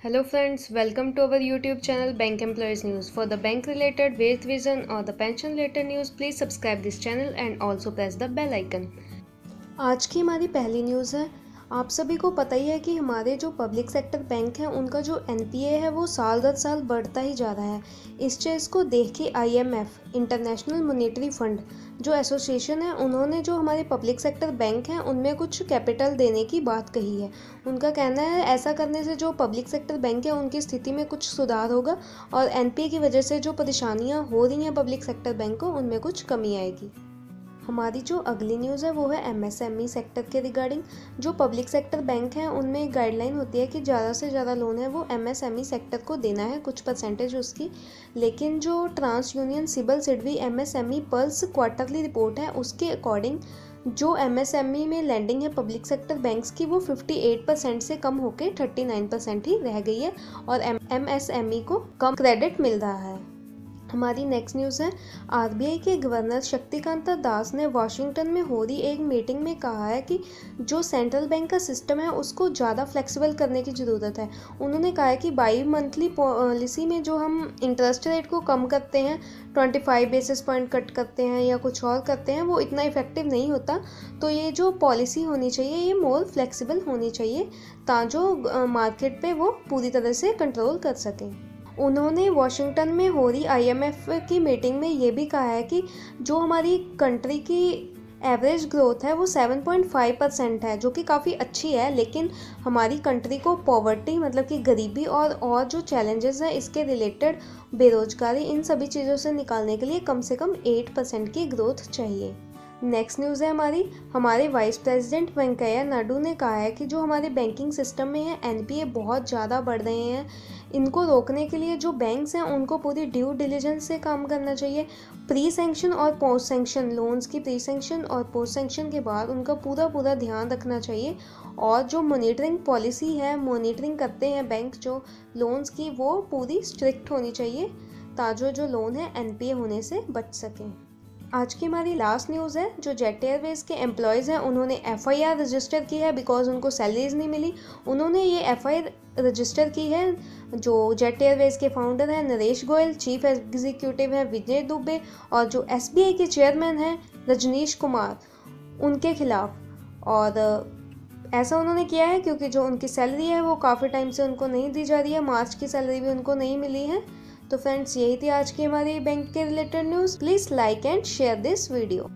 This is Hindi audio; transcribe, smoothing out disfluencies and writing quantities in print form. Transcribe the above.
Hello friends, welcome to our YouTube channel Bank Employees News. For the bank related, wage revision or the pension related news, please subscribe this channel and also press the bell icon. आज की हमारी पहली न्यूज़ है। आप सभी को पता ही है कि हमारे जो पब्लिक सेक्टर बैंक हैं उनका जो एनपीए है वो साल दर साल बढ़ता ही जा रहा है। इस चीज़ को देख के आईएमएफ इंटरनेशनल मॉनेटरी फंड जो एसोसिएशन है उन्होंने जो हमारे पब्लिक सेक्टर बैंक हैं उनमें कुछ कैपिटल देने की बात कही है। उनका कहना है ऐसा करने से जो पब्लिक सेक्टर बैंक है उनकी स्थिति में कुछ सुधार होगा और एनपीए की वजह से जो परेशानियां हो रही हैं पब्लिक सेक्टर बैंक को उनमें कुछ कमी आएगी। हमारी जो अगली न्यूज़ है वो है एमएसएमई सेक्टर के रिगार्डिंग। जो पब्लिक सेक्टर बैंक हैं उनमें एक गाइडलाइन होती है कि ज़्यादा से ज़्यादा लोन है वो एमएसएमई सेक्टर को देना है, कुछ परसेंटेज उसकी। लेकिन जो TransUnion CIBIL SIDBI MSME pulse quarterly report है उसके अकॉर्डिंग जो एमएसएमई में लैंडिंग है पब्लिक सेक्टर बैंक्स की वो 58% से कम होकर 39% ही रह गई है और एमएसएमई को कम क्रेडिट मिल रहा है। हमारी नेक्स्ट न्यूज़ है आरबीआई के गवर्नर शक्तिकांता दास ने वॉशिंगटन में हो रही एक मीटिंग में कहा है कि जो सेंट्रल बैंक का सिस्टम है उसको ज़्यादा फ्लेक्सिबल करने की ज़रूरत है। उन्होंने कहा है कि बाई मंथली पॉलिसी में जो हम इंटरेस्ट रेट को कम करते हैं 25 बेसिस पॉइंट कट करते हैं या कुछ और करते हैं वो इतना इफेक्टिव नहीं होता। तो ये जो पॉलिसी होनी चाहिए ये मोर फ्लेक्सिबल होनी चाहिए ताकि मार्केट पे वो पूरी तरह से कंट्रोल कर सकें। उन्होंने वॉशिंगटन में हो रही आईएमएफ की मीटिंग में ये भी कहा है कि जो हमारी कंट्री की एवरेज ग्रोथ है वो 7.5% है जो कि काफ़ी अच्छी है, लेकिन हमारी कंट्री को पॉवर्टी मतलब कि गरीबी और जो चैलेंजेस हैं इसके रिलेटेड बेरोजगारी इन सभी चीज़ों से निकालने के लिए कम से कम 8% की ग्रोथ चाहिए। नेक्स्ट न्यूज़ है हमारे वाइस प्रेसिडेंट वेंकैया नायडू ने कहा है कि जो हमारे बैंकिंग सिस्टम में है एनपीए बहुत ज़्यादा बढ़ रहे हैं। इनको रोकने के लिए जो बैंक्स हैं उनको पूरी ड्यू डिलिजेंस से काम करना चाहिए। प्री सैंक्शन और पोस्ट सैंक्शन लोन्स की प्री सैंक्शन और पोस्ट सैंक्शन के बाद उनका पूरा ध्यान रखना चाहिए और जो मॉनिटरिंग पॉलिसी है मॉनिटरिंग करते हैं बैंक जो लोन्स की वो पूरी स्ट्रिक्ट होनी चाहिए ताकि जो लोन है एनपीए होने से बच सकें। आज की हमारी लास्ट न्यूज़ है जो जेट एयरवेज के एम्प्लॉयज़ हैं उन्होंने एफआईआर रजिस्टर की है बिकॉज उनको सैलरीज नहीं मिली। उन्होंने ये एफआईआर रजिस्टर की है। जो जेट एयरवेज के फाउंडर हैं नरेश गोयल, चीफ एग्जीक्यूटिव हैं विजय दुबे और जो एसबीआई के चेयरमैन हैं रजनीश कुमार उनके खिलाफ। और ऐसा उन्होंने किया है क्योंकि जो उनकी सैलरी है वो काफ़ी टाइम से उनको नहीं दी जा रही है, मार्च की सैलरी भी उनको नहीं मिली है। तो फ्रेंड्स यही थी आज की हमारी बैंक के related news. Please like and share this video.